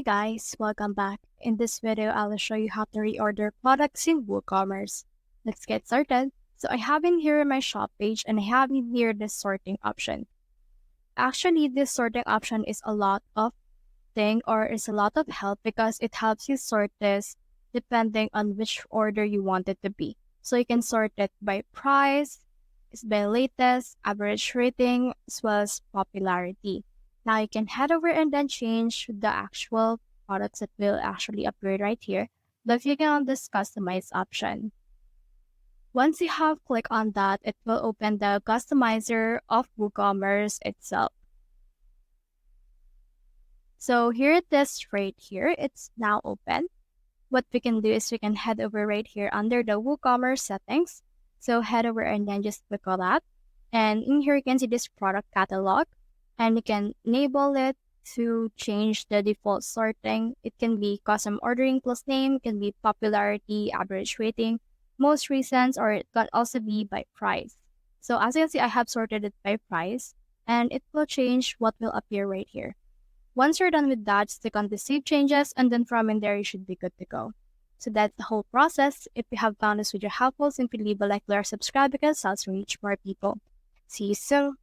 Hey guys, welcome back. In this video, I'll show you how to reorder products in WooCommerce. Let's get started. So I have in here my shop page and I have in here this sorting option. Actually, this sorting option is a lot of is a lot of help because it helps you sort this depending on which order you want it to be. So you can sort it by price, by latest, average rating, as well as popularity. Now you can head over and then change the actual products that will actually appear right here. But you can on this customize option. Once you have clicked on that, it will open the customizer of WooCommerce itself. So here it is right here. It's now open. What we can do is we can head over right here under the WooCommerce settings. So head over and then just click on that. And in here you can see this product catalog. And you can enable it to change the default sorting. It can be custom ordering plus name, it can be popularity, average rating, most recent, or it can also be by price. So as you can see, I have sorted it by price and it will change what will appear right here. Once you're done with that, just click on the save changes and then from in there, you should be good to go. So that's the whole process. If you have found this video helpful, simply leave a like or subscribe because it helps reach more people. See you soon.